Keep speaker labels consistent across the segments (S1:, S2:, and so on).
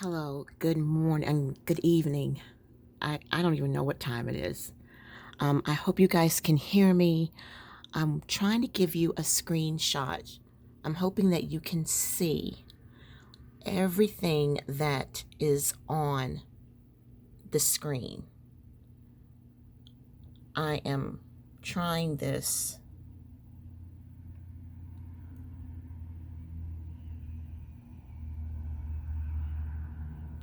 S1: Hello, good morning, good evening. I don't even know what time it is. I hope you guys can hear me. I'm trying to give you a screenshot. I'm hoping that you can see everything that is on the screen. I am trying this.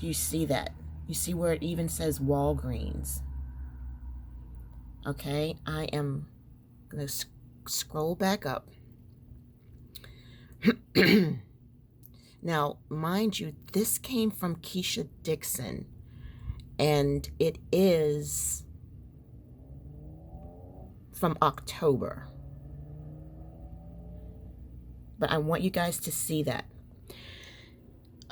S1: Do you see that? You see where it even says Walgreens? Okay, I am going to scroll back up. Now, mind you, this came from Keisha Dixon, and it is from October. But I want you guys to see that.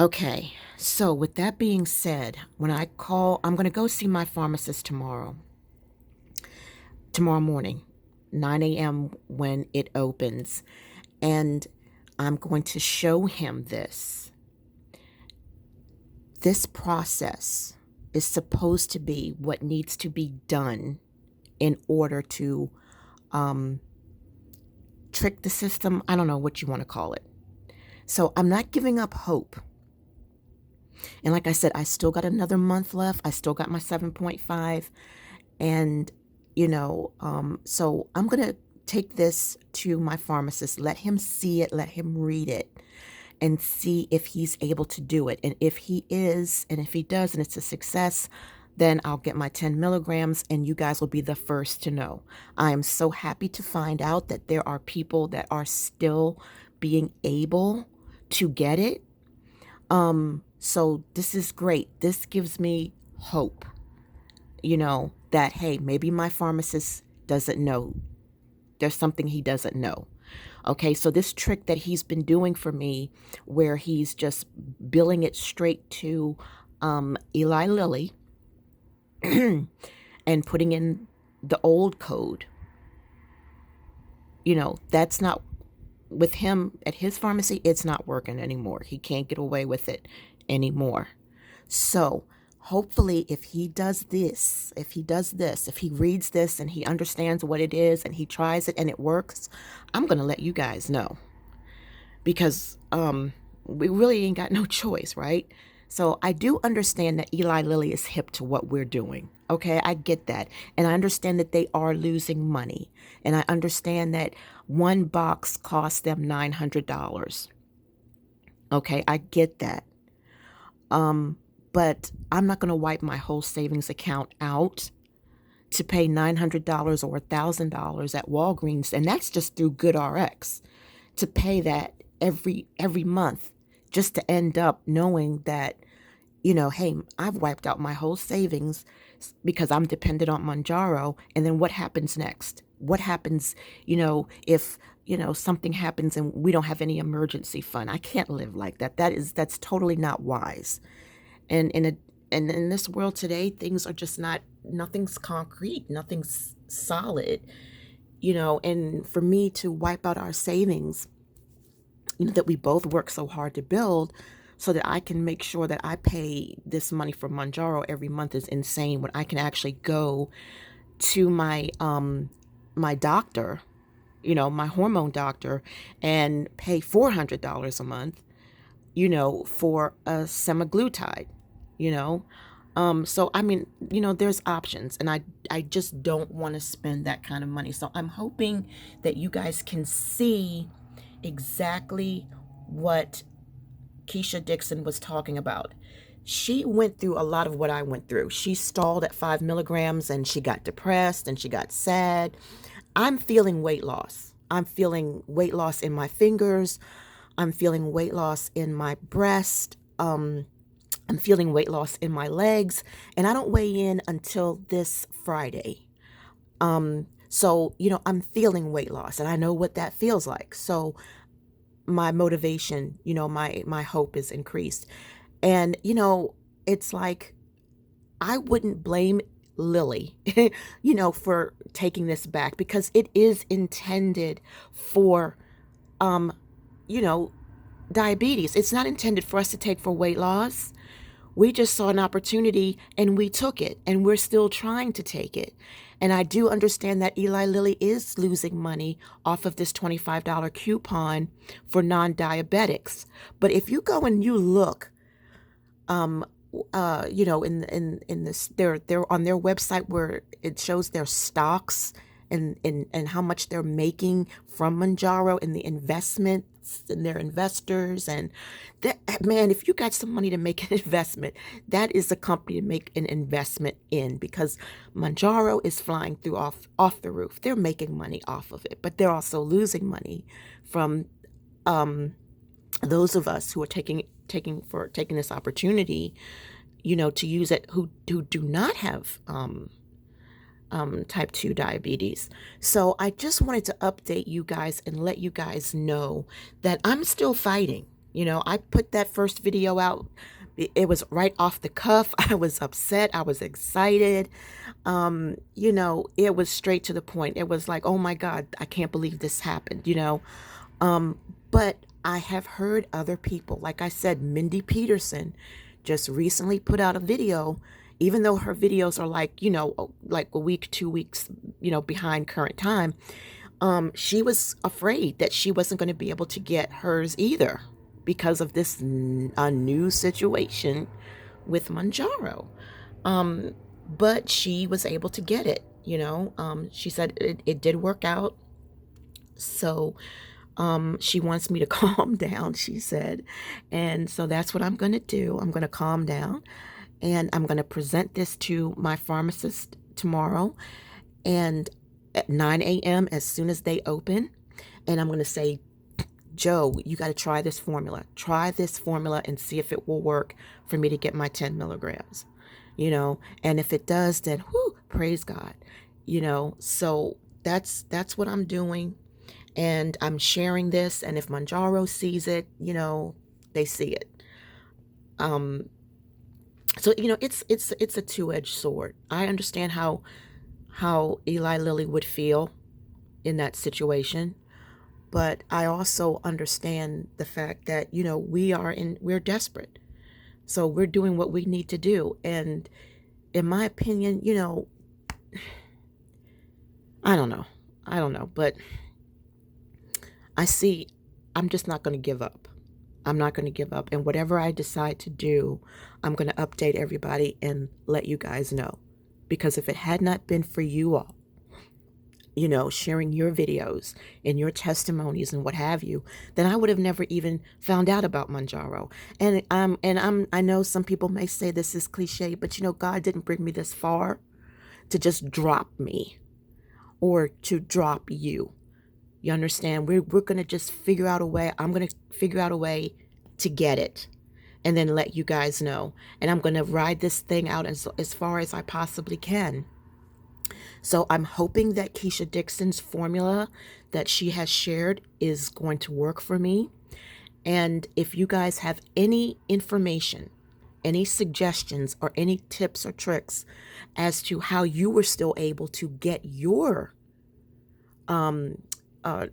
S1: Okay, so with that being said, when I'm going to go see my pharmacist tomorrow morning, 9 a.m. when it opens, and I'm going to show him this. This process is supposed to be what needs to be done in order to trick the system. I don't know what you want to call it. So I'm not giving up hope. And like I said, I still got another month left. I still got my 7.5. And, so I'm going to take this to my pharmacist, let him see it, let him read it, and see if he's able to do it. And if he is, and if he does, and it's a success, then I'll get my 10 milligrams and you guys will be the first to know. I am so happy to find out that there are people that are still being able to get it. So this is great. This gives me hope, that, hey, maybe my pharmacist doesn't know. There's something he doesn't know. Okay, so this trick that he's been doing for me, where he's just billing it straight to Eli Lilly and putting in the old code, that's not, with him at his pharmacy, it's not working anymore. He can't get away with it anymore. So hopefully if he does this, if he reads this and he understands what it is and he tries it and it works, I'm going to let you guys know, because we really ain't got no choice, right? So I do understand that Eli Lilly is hip to what we're doing. Okay, I get that. And I understand that they are losing money. And I understand that one box costs them $900. Okay, I get that. But I'm not going to wipe my whole savings account out to pay $900 or $1,000 at Walgreens, and that's just through GoodRx, to pay that every month, just to end up knowing that, hey, I've wiped out my whole savings because I'm dependent on Mounjaro, and then what happens next? What happens, if something happens and we don't have any emergency fund? I can't live like that. That's totally not wise. And in this world today, things are just nothing's concrete, nothing's solid, and for me to wipe out our savings, that we both work so hard to build so that I can make sure that I pay this money for Mounjaro every month is insane, when I can actually go to my my doctor, my hormone doctor, and pay $400 a month, for a semaglutide, so I mean, there's options, and I just don't want to spend that kind of money. So I'm hoping that you guys can see exactly what Keisha Dixon was talking about. She went through a lot of what I went through. She stalled at 5 milligrams and she got depressed and she got sad. I'm feeling weight loss. I'm feeling weight loss in my fingers. I'm feeling weight loss in my breast. I'm feeling weight loss in my legs. And I don't weigh in until this Friday. So, I'm feeling weight loss and I know what that feels like. So my motivation, my hope is increased. And, it's like, I wouldn't blame Lily, for taking this back, because it is intended for, you know, diabetes. It's not intended for us to take for weight loss. We just saw an opportunity and we took it, and we're still trying to take it. And I do understand that Eli Lilly is losing money off of this $25 coupon for non-diabetics. But if you go and you look, um, in this, they're on their website where it shows their stocks and how much they're making from Mounjaro and the investments and their investors. And that, man, if you got some money to make an investment, that is a company to make an investment in, because Mounjaro is flying through off the roof. They're making money off of it, but they're also losing money from those of us who are taking this opportunity, to use it, who do not have type 2 diabetes. So I just wanted to update you guys and let you guys know that I'm still fighting. I put that first video out. It was right off the cuff. I was upset. I was excited. It was straight to the point. It was like, oh my God, I can't believe this happened, but I have heard other people, like I said, Mindy Peterson just recently put out a video, even though her videos are like a week, 2 weeks, behind current time. She was afraid that she wasn't going to be able to get hers either because of this new situation with Mounjaro. But she was able to get it, she said it did work out. So she wants me to calm down, she said. And so that's what I'm going to do. I'm going to calm down, and I'm going to present this to my pharmacist tomorrow, and at 9 a.m. as soon as they open. And I'm going to say, Joe, you got to try this formula. Try this formula and see if it will work for me to get my 10 milligrams, and if it does, then whoo, praise God, so that's what I'm doing. And I'm sharing this, and if Mounjaro sees it, they see it. So it's a two-edged sword. I understand how Eli Lilly would feel in that situation, but I also understand the fact that we're desperate, so we're doing what we need to do. And in my opinion, I don't know, but I'm just not going to give up. I'm not going to give up. And whatever I decide to do, I'm going to update everybody and let you guys know. Because if it had not been for you all, sharing your videos and your testimonies and what have you, then I would have never even found out about Mounjaro. And I know some people may say this is cliche, but God didn't bring me this far to just drop me or to drop you. You understand? We're going to just figure out a way. I'm going to figure out a way to get it and then let you guys know. And I'm going to ride this thing out as far as I possibly can. So I'm hoping that Keisha Dixon's formula that she has shared is going to work for me. And if you guys have any information, any suggestions, or any tips or tricks as to how you were still able to get your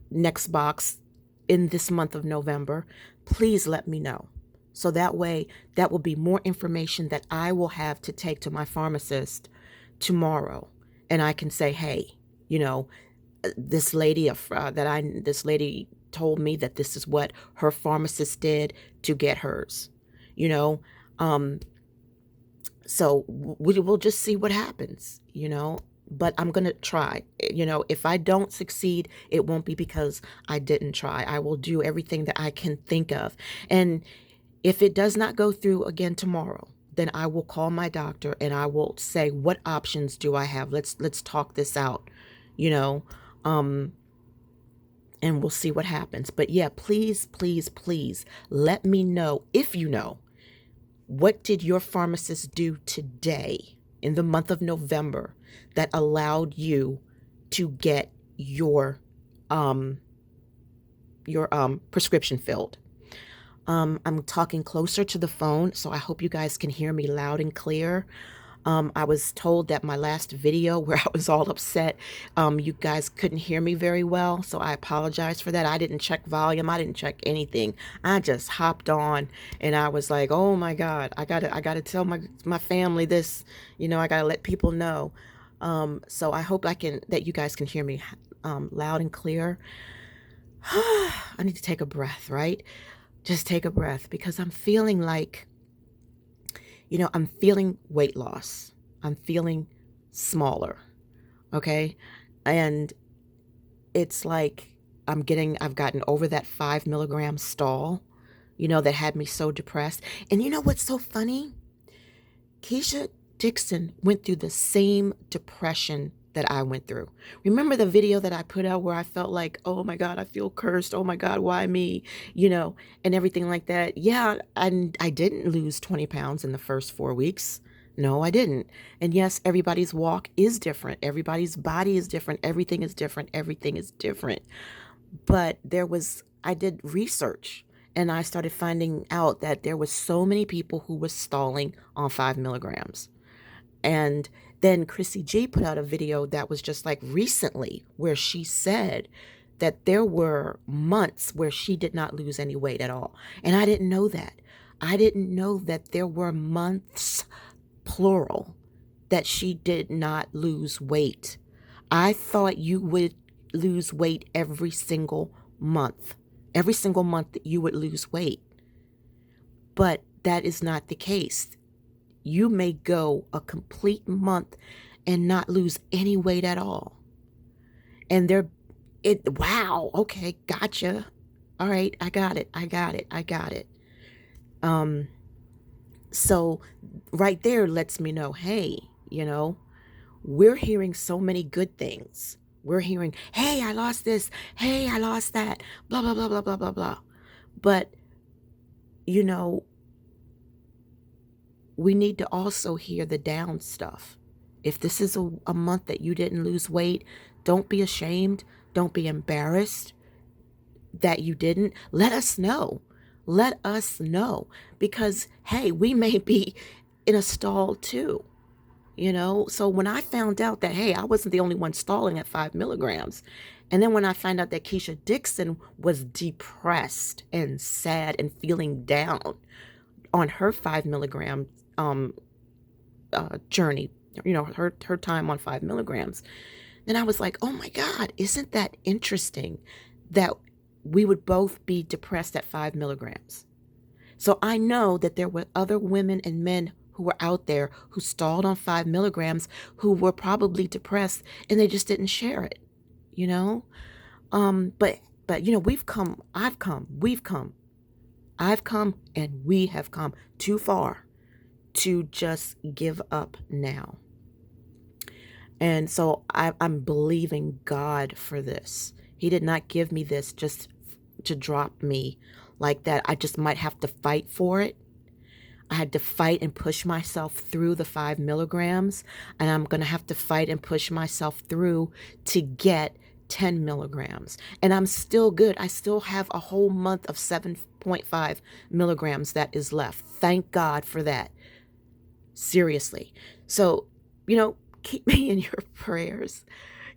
S1: next box in this month of November, please let me know. So that way, that will be more information that I will have to take to my pharmacist tomorrow. And I can say, hey, this lady told me that this is what her pharmacist did to get hers, so we will just see what happens, but I'm going to try. If I don't succeed, it won't be because I didn't try. I will do everything that I can think of. And if it does not go through again tomorrow, then I will call my doctor and I will say, what options do I have? Let's talk this out, and we'll see what happens. But yeah, please, please, please let me know if you know. What did your pharmacist do today in the month of November that allowed you to get your prescription filled? I'm talking closer to the phone, so I hope you guys can hear me loud and clear. I was told that my last video where I was all upset, you guys couldn't hear me very well. So I apologize for that. I didn't check volume. I didn't check anything. I just hopped on and I was like, oh my God, I gotta tell my family this, I gotta let people know. So I hope that you guys can hear me loud and clear. I need to take a breath, right? Just take a breath because I'm feeling like, I'm feeling weight loss. I'm feeling smaller. Okay. And it's like I've gotten over that 5 milligram stall, that had me so depressed. And you know what's so funny? Keisha Dixon went through the same depression that I went through. Remember the video that I put out where I felt like, oh my God, I feel cursed. Oh my God, why me? And everything like that. Yeah, and I didn't lose 20 pounds in the first 4 weeks. No, I didn't. And yes, everybody's walk is different. Everybody's body is different. Everything is different. Everything is different. But I did research and I started finding out that there was so many people who were stalling on 5 milligrams. And then Chrissy G put out a video that was just like recently where she said that there were months where she did not lose any weight at all. And I didn't know that. I didn't know that there were months, plural, that she did not lose weight. I thought you would lose weight every single month. Every single month that you would lose weight. But that is not the case. You may go a complete month and not lose any weight at all. And wow, okay, gotcha. All right, I got it. So right there lets me know, hey, we're hearing so many good things. We're hearing, hey, I lost this. Hey, I lost that. Blah, blah, blah, blah, blah, blah, blah. But, we need to also hear the down stuff. If this is a month that you didn't lose weight, don't be ashamed. Don't be embarrassed that you didn't. Let us know. Let us know. Because, hey, we may be in a stall too. So when I found out that, hey, I wasn't the only one stalling at 5 milligrams. And then when I found out that Keisha Dixon was depressed and sad and feeling down on her 5 milligram journey, her time on 5 milligrams, then I was like, oh my God, isn't that interesting that we would both be depressed at 5 milligrams? So I know that there were other women and men who were out there who stalled on 5 milligrams, who were probably depressed and they just didn't share it, but I've come and we have come too far to just give up now. And so I'm believing God for this. He did not give me this just to drop me like that. I just might have to fight for it. I had to fight and push myself through the 5 milligrams, and I'm going to have to fight and push myself through to get 10 milligrams. And I'm still good. I still have a whole month of 7.5 milligrams that is left. Thank God for that. Seriously. So, keep me in your prayers.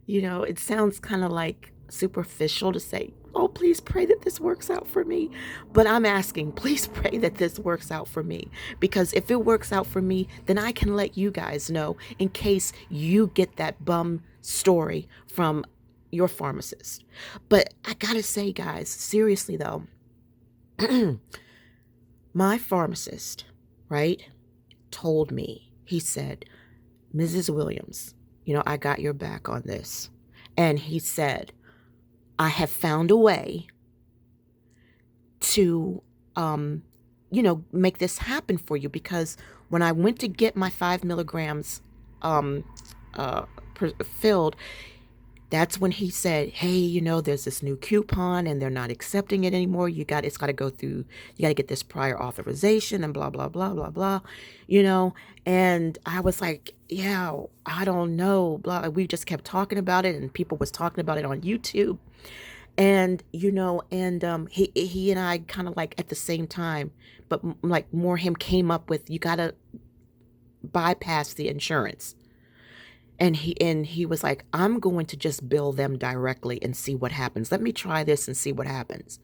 S1: It sounds kind of like superficial to say, oh, please pray that this works out for me. But I'm asking, please pray that this works out for me. Because if it works out for me, then I can let you guys know in case you get that bum story from your pharmacist. But I gotta say, guys, seriously though, my pharmacist, right, told me, he said, Mrs. Williams, I got your back on this. And he said, I have found a way to, make this happen for you. Because when I went to get my 5 milligrams filled, that's when he said, hey, there's this new coupon and they're not accepting it anymore. It's got to go through, you got to get this prior authorization and blah, blah, blah, blah, blah, and I was like, yeah, I don't know, blah. We just kept talking about it and people was talking about it on YouTube. And, he and I kind of like at the same time, but like more him came up with, you gotta bypass the insurance. And he was like, I'm going to just bill them directly and see what happens. Let me try this and see what happens.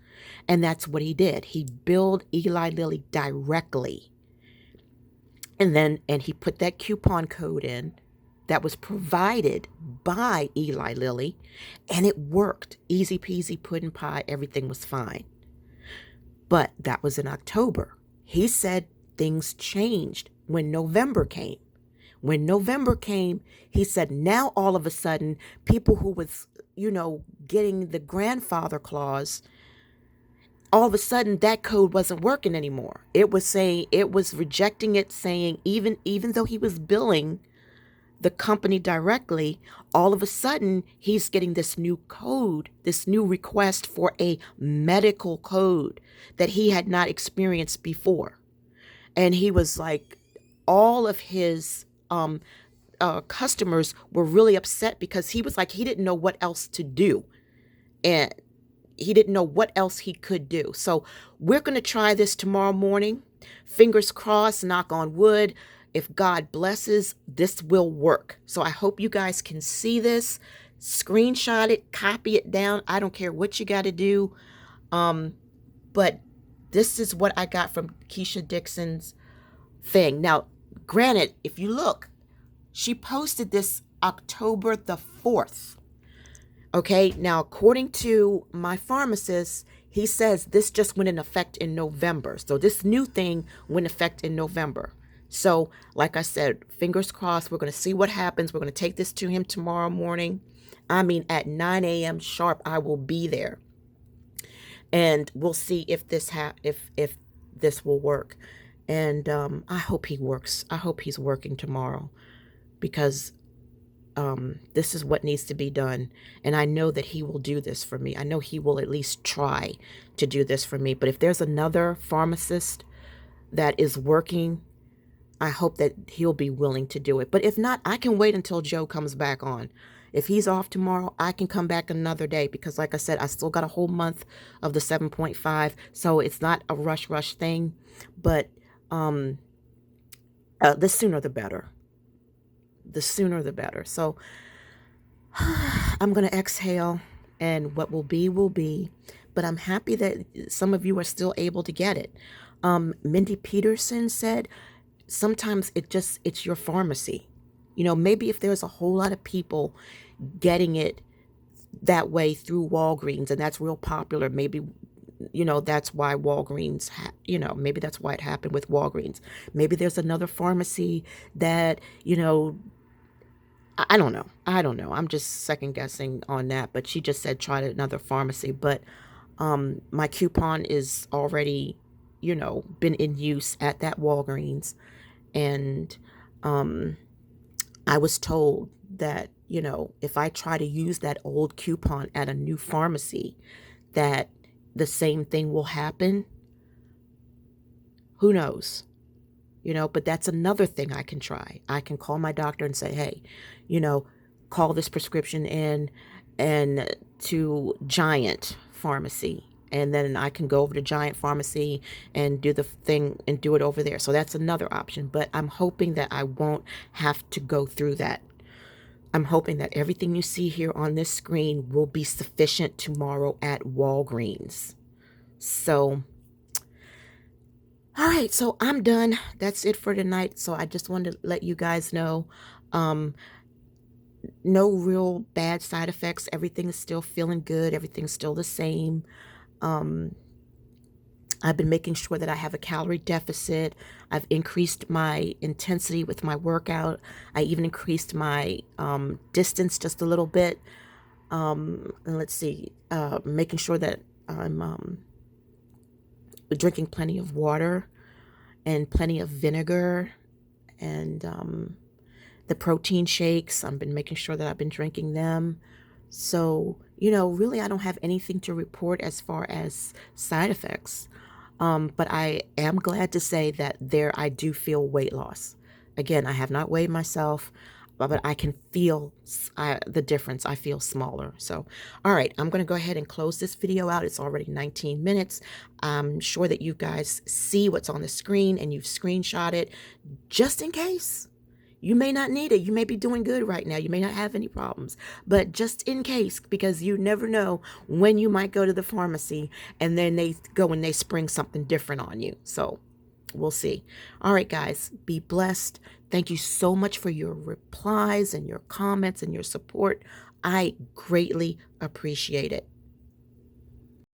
S1: And that's what he did. He billed Eli Lilly directly. And he put that coupon code in that was provided by Eli Lilly, and it worked. Easy peasy pudding pie, everything was fine. But that was in October. He said things changed when November came. When November came, he said now all of a sudden, people who was, getting the grandfather clause, all of a sudden that code wasn't working anymore. It was rejecting it, saying even though he was billing the company directly, all of a sudden he's getting this new code, this new request for a medical code that he had not experienced before. And he was like, all of his customers were really upset because he was like, he didn't know what else to do. And he didn't know what else he could do. So we're going to try this tomorrow morning. Fingers crossed, knock on wood. If God blesses, this will work. So I hope you guys can see this, screenshot it, copy it down. I don't care what you got to do. But this is what I got from Keisha Dixon's thing. Now, granted, if you look, she posted this October the 4th. Okay, now according to my pharmacist, he says this just went in effect in November. So this new thing went in effect in November. So like I said, fingers crossed, we're going to see what happens. We're going to take this to him tomorrow morning. I mean, at 9 a.m. sharp, I will be there. And we'll see if this if this will work. And I hope he works. I hope he's working tomorrow, because this is what needs to be done. And I know that he will do this for me. I know he will at least try to do this for me. But if there's another pharmacist that is working, I hope that he'll be willing to do it. But if not, I can wait until Joe comes back on. If he's off tomorrow, I can come back another day, because like I said, I still got a whole month of the 7.5. So it's not a rush thing. But the sooner the better. The sooner the better. So I'm going to exhale, and what will be will be. But I'm happy that some of you are still able to get it. Mindy Peterson said, sometimes it's your pharmacy. Maybe if there's a whole lot of people getting it that way through Walgreens, and that's real popular, maybe, that's why Walgreens, maybe that's why it happened with Walgreens. Maybe there's another pharmacy that, I don't know. I'm just second guessing on that. But she just said try another pharmacy. But my coupon is already, been in use at that Walgreens. And I was told that, if I try to use that old coupon at a new pharmacy, that the same thing will happen. Who knows? But that's another thing I can try. I can call my doctor and say, hey, call this prescription in and to Giant Pharmacy. And then I can go over to Giant Pharmacy and do the thing and do it over there. So that's another option. But I'm hoping that I won't have to go through that. I'm hoping that everything you see here on this screen will be sufficient tomorrow at Walgreens. So, all right, so I'm done. That's it for tonight. So I just wanted to let you guys know, no real bad side effects. Everything is still feeling good. Everything's still the same. I've been making sure that I have a calorie deficit. I've increased my intensity with my workout. I even increased my distance just a little bit. And let's see, making sure that I'm drinking plenty of water and plenty of vinegar, and the protein shakes. I've been making sure that I've been drinking them. So, really I don't have anything to report as far as side effects. But I am glad to say that I do feel weight loss. Again, I have not weighed myself, but I can feel the difference. I feel smaller. So, all right, I'm going to go ahead and close this video out. It's already 19 minutes. I'm sure that you guys see what's on the screen and you've screenshot it just in case. You may not need it. You may be doing good right now. You may not have any problems. But just in case, because you never know when you might go to the pharmacy and then they go and they spring something different on you. So we'll see. All right, guys, be blessed. Thank you so much for your replies and your comments and your support. I greatly appreciate it.